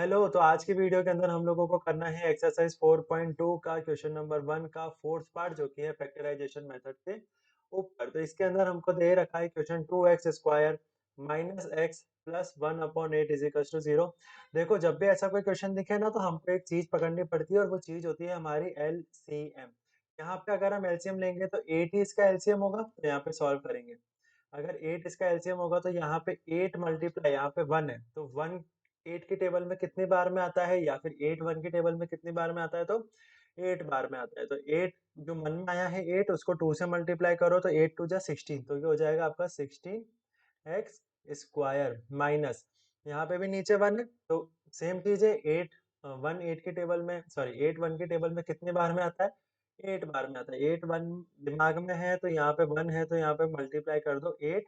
Hello, तो आज की वीडियो के अंदर हम लोगों को करना है एक्सरसाइज 4.2 का क्वेश्चन नंबर 1 का फोर्थ पार्ट जो कि है फैक्टराइजेशन मेथड के ऊपर। तो इसके अंदर हमको दे रखा है question 2x square minus x plus 1/8 is equal to 0। देखो, जब भी ऐसा कोई क्वेश्चन दिखे ना तो हमको एक चीज पकड़नी पड़ती है और वो चीज होती है हमारी एलसीएम। यहाँ पे अगर हम एलसीएम लेंगे तो 8 ही इसका एलसीएम होगा, तो यहाँ पे सॉल्व करेंगे। अगर 8 इसका एलसीएम होगा तो यहाँ पे 8 मल्टीप्लाई यहाँ पे 1 है, तो 1 8 की टेबल में कितनी बार में आता है, या फिर 8 1 की टेबल में कितनी बार में आता है, तो 8 बार में आता है। तो 8 जो मन में आया है 8 उसको 2 से मल्टीप्लाई करो तो 8 2 जा 16, तो ये हो जाएगा आपका 16x स्क्वायर माइनस यहाँ पे भी नीचे 1 है, तो सेम चीज है। 8 1 8 की टेबल में, सॉरी 8 1 की टेबल में कितनी बार में आता है, 8 बार में आता है। 8 1 दिमाग में है तो यहाँ पे 1 है, तो यहाँ पे मल्टीप्लाई कर दो 8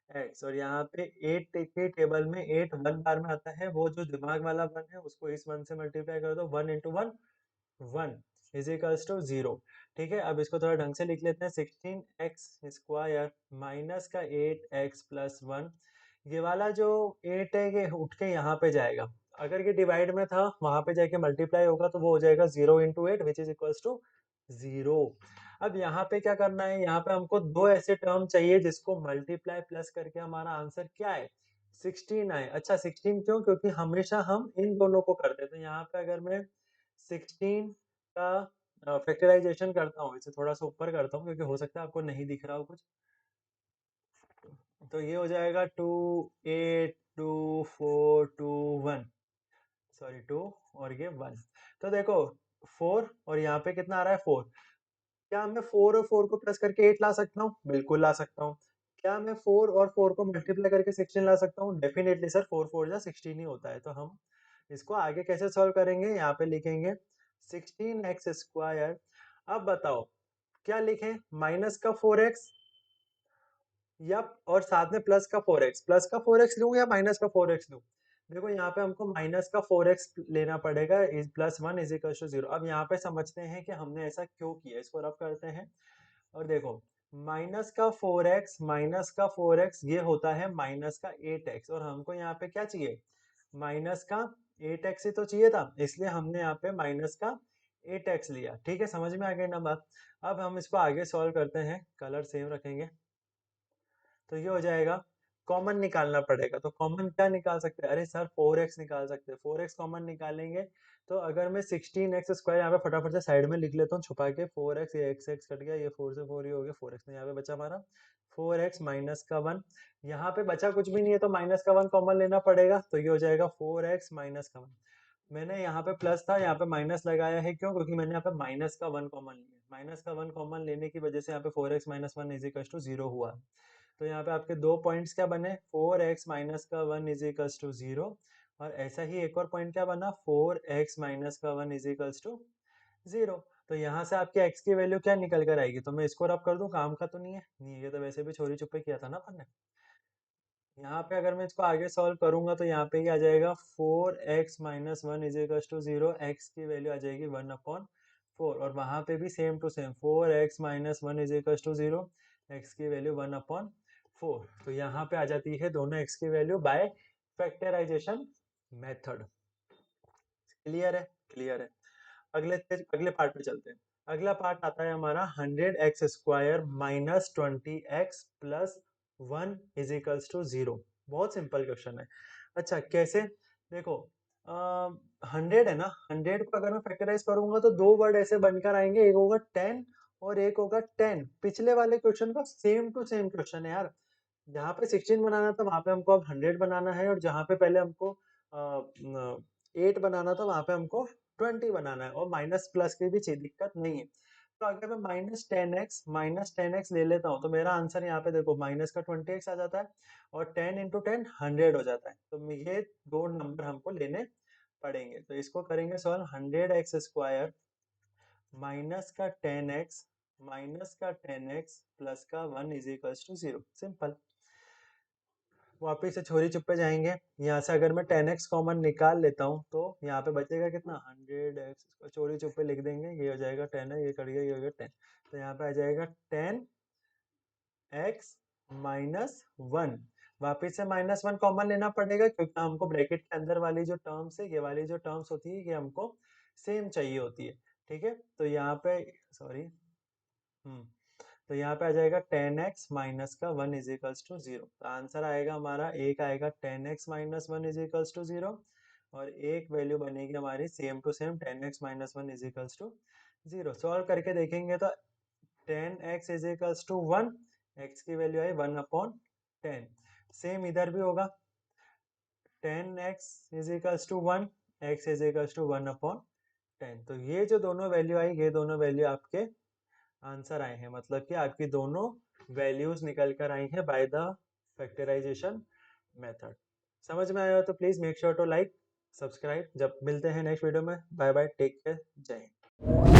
एक्स, और यहाँ पे 8 के टेबल में 8 1 बार में आता है, वो जो दिमाग वाला 1 है उसको इस 1 से मल्टीप्लाई कर दो, 1 इंटू 1 1 इज इक्वल्स टू 0। ठीक है, अब इसको थोड़ा ढंग से लिख लेते हैं। 16x स्क्वायर माइनस का 8x प्लस 1, ये वाला जो 8 है ये उठ के यहाँ पे जाएगा। अगर ये डिवाइड में था वहां पे जाके मल्टीप्लाई होगा तो वो हो जाएगा 0 into 8 which is equals to 0। अब यहाँ पे क्या करना है, यहाँ पे हमको दो ऐसे टर्म चाहिए जिसको मल्टीप्लाई प्लस करके हमारा आंसर क्या है, 16 आए। अच्छा 16 क्यों, क्योंकि हमेशा हम इन दोनों को करते हैं। तो यहाँ पे अगर मैं 16 का फैक्टराइजेशन करता हूँ, इसे थोड़ा सा ऊपर करता हूँ क्योंकि हो सकता है आपको नहीं दिख रहा हो कुछ, तो ये हो जाएगा 2 8 2 4 2 1, सॉरी 2 और ये 1। तो देखो 4 और यहाँ पे कितना आ रहा है 4, क्या मैं 4 और 4 को प्लस करके 8 ला सकता हूँ? बिल्कुल ला सकता हूँ। क्या मैं 4 और 4 को मल्टीप्लाई करके 16 ला सकता हूँ? डेफिनेटली सर, 4 4 जा 16 ही होता है। तो हम इसको आगे कैसे सॉल्व करेंगे, यहाँ पे लिखेंगे 16x स्क्वायर। अब बताओ क्या लिखें, माइनस का 4x या और साथ में प्लस का 4x लूं या माइनस का 4x लूं? देखो यहाँ पे हमको माइनस का 4x लेना पड़ेगा, is plus 1 is equal to 0। अब यहाँ पे समझते हैं कि हमने ऐसा क्यों किया, इसको रब करते हैं और देखो माइनस का 4x ये होता है माइनस का 8x, और हमको यहाँ पे क्या चाहिए, माइनस का 8x ही तो चाहिए था, इसलिए हमने यहाँ पे माइनस का 8x लिया। ठीक है, समझ में आ गई ना बात। अब हम इसको आगे सॉल्व करते हैं, कलर सेम रखेंगे। तो ये हो जाएगा, कॉमन निकालना पड़ेगा। तो कॉमन क्या निकाल सकते हैं, अरे सर 4x निकाल सकते हैं। 4x कॉमन निकालेंगे तो अगर मैं 16x स्क्वायर यहाँ पे फटाफट से साइड में लिख लेता हूँ छुपा के, 4x, ये x कट गया, ये 4 से 4 ही हो गया, 4x में यहाँ पे बचा हमारा 4x माइनस का 1। यहाँ पे बचा कुछ भी नहीं है तो माइनस का 1 कॉमन लेना पड़ेगा, तो ये हो जाएगा 4x माइनस का 1। मैंने यहाँ पे प्लस था, यहाँ पे माइनस लगाया है, क्यों, क्योंकि मैंने यहाँ पे माइनस का 1 कॉमन लिया। माइनस का 1 कॉमन लेने की वजह से यहाँ पे 4x minus 1 is equal to 0 हुआ। तो यहाँ पे आपके दो पॉइंट्स क्या बने, 4x माइनस का 1 इज इक्वल्स टू 0, और ऐसा ही एक और पॉइंट क्या बना, 4x माइनस का 1 इज इक्वल्स टू 0। तो यहाँ से आपके x की वैल्यू क्या निकल कर आएगी, तो मैं इसको रब कर दूं, काम का तो नहीं है, नहीं ये तो वैसे भी छोरी छुपे किया था ना अपन ने। यहाँ पे अगर मैं इसको आगे सॉल्व करूंगा तो यहाँ पे क्या आ जाएगा, 4x minus 1 is equals to 0, x की वैल्यू आ जाएगी 1/4, और वहां पे भी same to same 4x minus 1 is equals to 0, x की वैल्यू 1/4। तो यहाँ पे आ जाती है दोनों x की value by factorisation method. Clear है, क्लियर है। अगले पार्ट पे चलते हैं। अगला पार्ट आता है हमारा 100x square minus 20x plus 1 is equals to 0। बहुत सिंपल क्वेश्चन है। अच्छा कैसे, देखो 100 है ना, 100 को अगर मैं फैक्टराइज करूंगा तो दो वर्ड ऐसे बनकर आएंगे, एक होगा 10 और एक होगा 10। पिछले वाले क्वेश्चन का सेम टू सेम क्वेश्चन है यार। जहाँ पे 16 बनाना था वहां पे हमको अब 100 बनाना है, और जहाँ पे पहले हमको 8 बनाना था वहां पे हमको 20 बनाना है, और माइनस प्लस की भी दिक्कत नहीं है। तो अगर मैं माइनस टेन एक्स ले लेता हूँ तो मेरा आंसर यहाँ पे देखो माइनस का 20x आ जाता है, और 10 इंटू 10 100 हो जाता है। तो ये दो नंबर हमको लेने पड़ेंगे, तो इसको करेंगे सॉल्व। 100x स्क्वायर माइनस का 10x प्लस का 1 इज इक्वल्स टू 0। सिंपल। वापिस से छोरी चुप्पे जाएंगे, यहाँ से अगर मैं 10x कॉमन निकाल लेता हूँ तो यहाँ पे बचेगा कितना, 100x, इसको चोरी चुप्पे लिख देंगे, ये हो जाएगा 10 है, ये कट गया, ये हो गया 10। तो यहाँ पे आ जाएगा 10x माइनस 1। वापिस से -1 कॉमन लेना पड़ेगा क्योंकि हमको ब्रैकेट के अंदर वाली जो टर्म्स है, ये वाली जो टर्म्स होती है, ये हमको सेम चाहिए होती है। ठीक है, तो यहाँ पे सॉरी तो यहाँ पे आ जाएगा 10x माइनस का 1 इज इक्वल्स टू 0। तो आंसर आएगा हमारा, एक आएगा 10x minus 1 is equals to 0 और एक वैल्यू बनेगी हमारी same to same 10x minus 1 is equals to 0। Solve करके देखेंगे तो 10x is equals to 1, x की वैल्यू आई 1/10। सेम इधर भी होगा 10x is equals to 1, x is equals to 1/10। तो ये जो दोनों वैल्यू आई, ये दोनों वैल्यू आपके आंसर आए हैं, मतलब कि आपकी दोनों वैल्यूज निकल कर आई हैं बाय द फैक्टराइजेशन मेथड। समझ में आया हो तो please make sure to like, subscribe. जब मिलते हैं नेक्स्ट वीडियो में, bye bye, take care, Jai Hind.